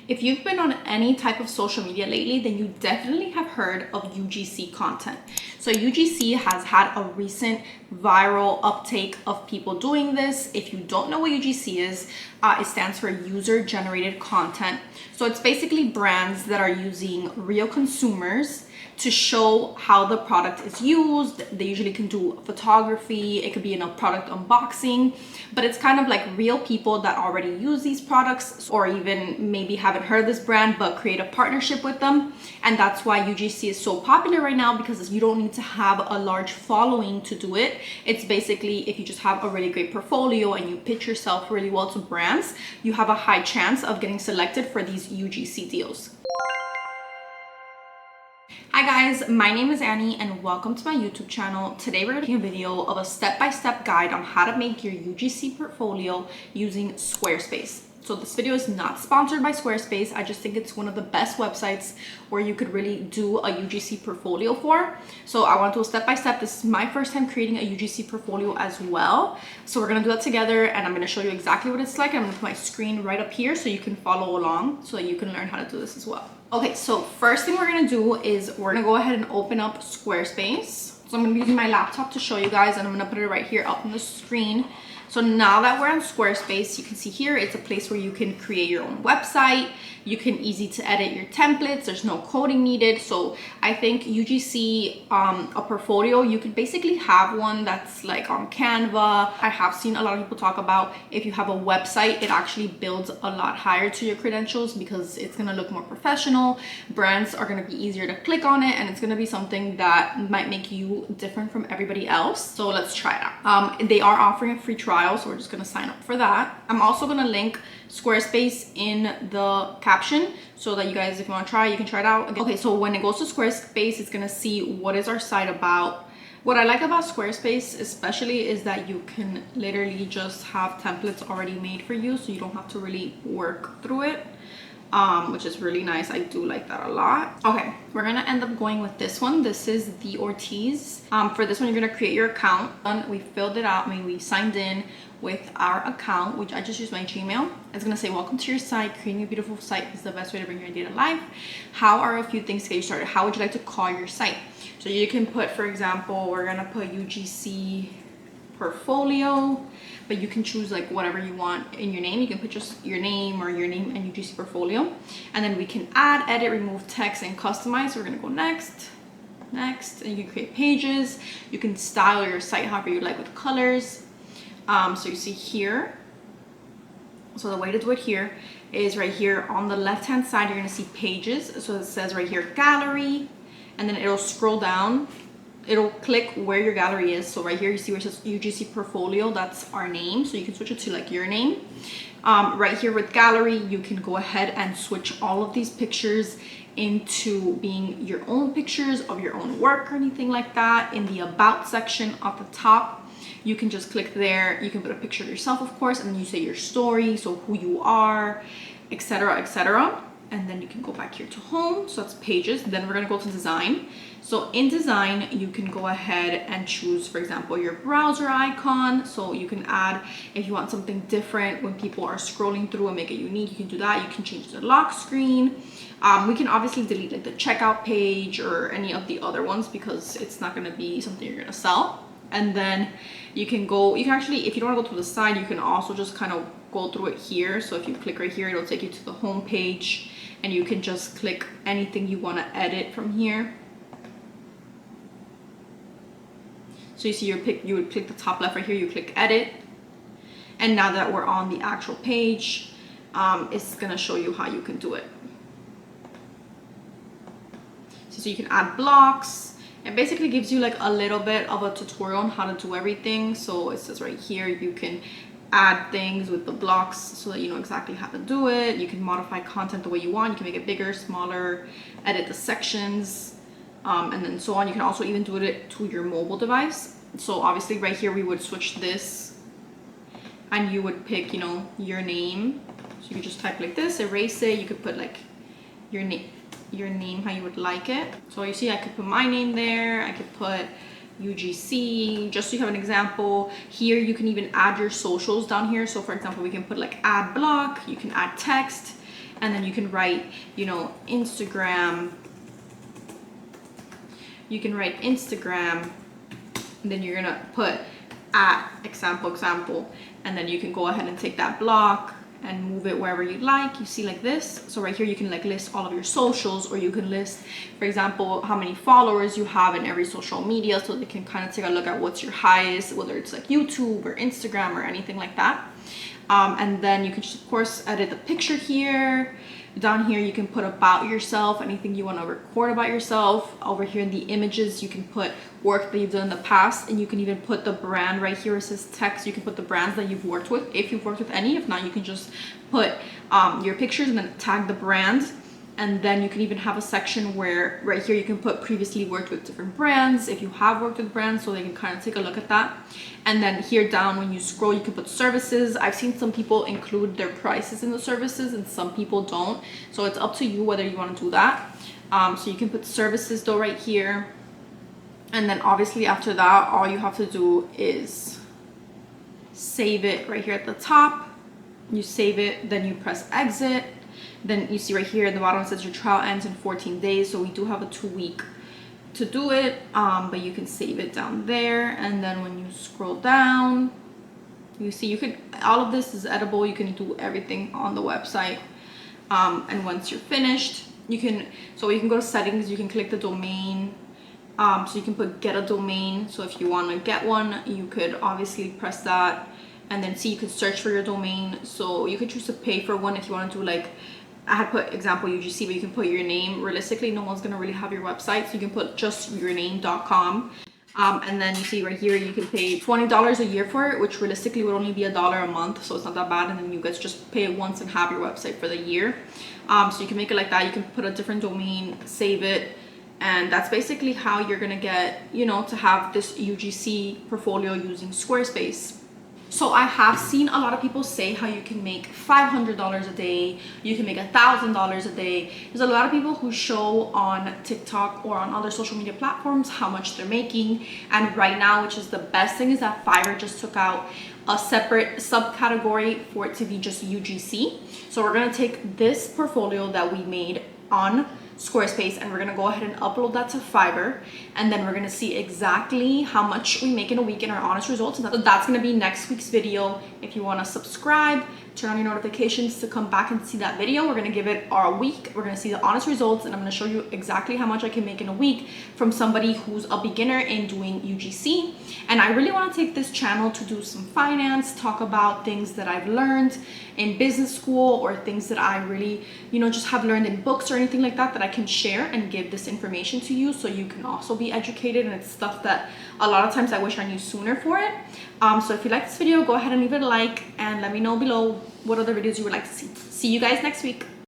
If you've been on any type of social media lately, then you definitely have heard of UGC content. So UGC has had a recent viral uptake of people doing this. If you don't know what UGC is, it stands for user generated content. So it's basically brands that are using real consumers to show how the product is used. They usually can do photography, it could be in a product unboxing, but it's kind of like real people that already use these products, or even maybe haven't heard of this brand but create a partnership with them. And that's why UGC is so popular right now, because you don't need to have a large following to do it. It's basically, if you just have a really great portfolio and you pitch yourself really well to brands, you have a high chance of getting selected for these UGC deals. Hi guys, my name is Annie and welcome to my YouTube channel. Today we're making a video of a step-by-step guide on how to make your UGC portfolio using Squarespace. So this video is not sponsored by Squarespace. I just think it's one of the best websites where you could really do a UGC portfolio for. So I want to do a step-by-step. This is my first time creating a UGC portfolio as well. So we're gonna do that together and I'm gonna show you exactly what it's like. I'm gonna put my screen right up here so you can follow along, so that you can learn how to do this as well. Okay, so first thing we're gonna do is we're gonna go ahead and open up Squarespace. So I'm gonna be using my laptop to show you guys, and I'm gonna put it right here up on the screen. So now that we're on Squarespace, you can see here, it's a place where you can create your own website. You can easy to edit your templates. There's no coding needed. So I think UGC, a portfolio, you could basically have one that's like on Canva. I have seen a lot of people talk about if you have a website, it actually builds a lot higher to your credentials because it's gonna look more professional. Brands are gonna be easier to click on it, and it's gonna be something that might make you different from everybody else. So let's try it out. They are offering a free trial, so we're just gonna sign up for that. I'm also gonna link Squarespace in the caption so that you guys, if you want to try, you can try it out. Okay, so when it goes to Squarespace, it's gonna see what is our site about. What I like about Squarespace especially is that you can literally just have templates already made for you, so you don't have to really work through it, which is really nice. I do like that a lot. Okay, we're gonna end up going with this one. This is the Ortiz. For this one, you're gonna create your account. We filled it out. I mean, we signed in with our account, which I just used my Gmail. It's gonna say, welcome to your site. Creating a beautiful site is the best way to bring your idea to life. How are a few things to get you started? How would you like to call your site? So you can put, for example, we're gonna put UGC portfolio, but you can choose like whatever you want in your name. You can put just your name or your name and UGC portfolio. And then we can add, edit, remove text, and customize. So we're gonna go next, and you can create pages. You can style your site however you like with colors. So you see here, so the way to do it here is right here on the left hand side, you're gonna see pages. So it says right here gallery, and then it'll scroll down, it'll click where your gallery is. So right here you see where it says UGC portfolio, that's our name, so you can switch it to like your name. Right here with gallery, you can go ahead and switch all of these pictures into being your own pictures of your own work or anything like that. In the about section at the top, you can just click there. You can put a picture of yourself, of course, and then you say your story, so who you are, etc., etc. And then you can go back here to home, so that's pages. Then we're gonna go to design. So in design, you can go ahead and choose, for example, your browser icon. So you can add, if you want something different when people are scrolling through and make it unique, you can do that. You can change the lock screen. We can obviously delete like the checkout page or any of the other ones because it's not gonna be something you're gonna sell. And then you can actually, if you don't want to go to the side, you can also just kind of go through it here. So if you click right here, it'll take you to the home page, and you can just click anything you want to edit from here. So you see you would click the top left right here, you click edit. And now that we're on the actual page, it's gonna show you how you can do it. So you can add blocks. It basically gives you like a little bit of a tutorial on how to do everything. So it says right here, you can add things with the blocks so that you know exactly how to do it. You can modify content the way you want. You can make it bigger, smaller, edit the sections, and then so on. You can also even do it to your mobile device. So obviously right here, we would switch this and you would pick, you know, your name. So you can just type like this, erase it. You could put like your name how you would like it. So you see I could put my name there, I could put UGC, just so you have an example. Here you can even add your socials down here. So for example, we can put like ad block, you can add text, and then you can write, you know, Instagram. You can write Instagram, and then you're gonna put at example, and then you can go ahead and take that block and move it wherever you like. You see, like this. So right here you can like list all of your socials, or you can list, for example, how many followers you have in every social media, so they can kind of take a look at what's your highest, whether it's like YouTube or Instagram or anything like that. And then you can just, of course, edit the picture here. Down here you can put about yourself, anything you want to record about yourself. Over here in the images you can put work that you've done in the past, and you can even put the brand right here. It says text. You can put the brands that you've worked with, if you've worked with any. If not, you can just put your pictures and then tag the brand. And then you can even have a section where right here you can put previously worked with different brands, if you have worked with brands, so they can kind of take a look at that. And then here down, when you scroll, you can put services. I've seen some people include their prices in the services and some people don't, so it's up to you whether you want to do that. So you can put services though right here, and then obviously after that all you have to do is save it right here at the top. You save it, then you press exit. Then you see right here at the bottom it says your trial ends in 14 days, so we do have a 2-week to do it, but you can save it down there. And then when you scroll down, you see you could, all of this is edible. You can do everything on the website, and once you're finished you can go to settings, you can click the domain, so you can put get a domain. So if you want to get one, you could obviously press that, and then see you could search for your domain. So you could choose to pay for one if you want to do, like I had put example UGC, but you can put your name. Realistically, no one's gonna really have your website, so you can put just yourname.com. And then you see right here you can pay $20 a year for it, which realistically would only be $1 a month, so it's not that bad. And then you guys just pay it once and have your website for the year. So you can make it like that. You can put a different domain, save it, and that's basically how you're gonna get, you know, to have this UGC portfolio using Squarespace. So I have seen a lot of people say how you can make $500 a day, you can make $1,000 a day. There's a lot of people who show on TikTok or on other social media platforms how much they're making. And right now, which is the best thing, is that Fiverr just took out a separate subcategory for it to be just UGC. So we're gonna take this portfolio that we made on Squarespace and we're gonna go ahead and upload that to Fiverr, and then we're gonna see exactly how much we make in a week in our honest results. So that's gonna be next week's video. If you want to subscribe, turn on your notifications to come back and see that video. We're gonna give it our week. We're gonna see the honest results, and I'm gonna show you exactly how much I can make in a week from somebody who's a beginner in doing UGC. And I really want to take this channel to do some finance, talk about things that I've learned in business school, or things that I really, you know, just have learned in books or anything like that, that I can share and give this information to you so you can also be educated. And it's stuff that a lot of times I wish I knew sooner for it. So if you like this video, go ahead and leave it a like and let me know below what other videos you would like to see. See you guys next week.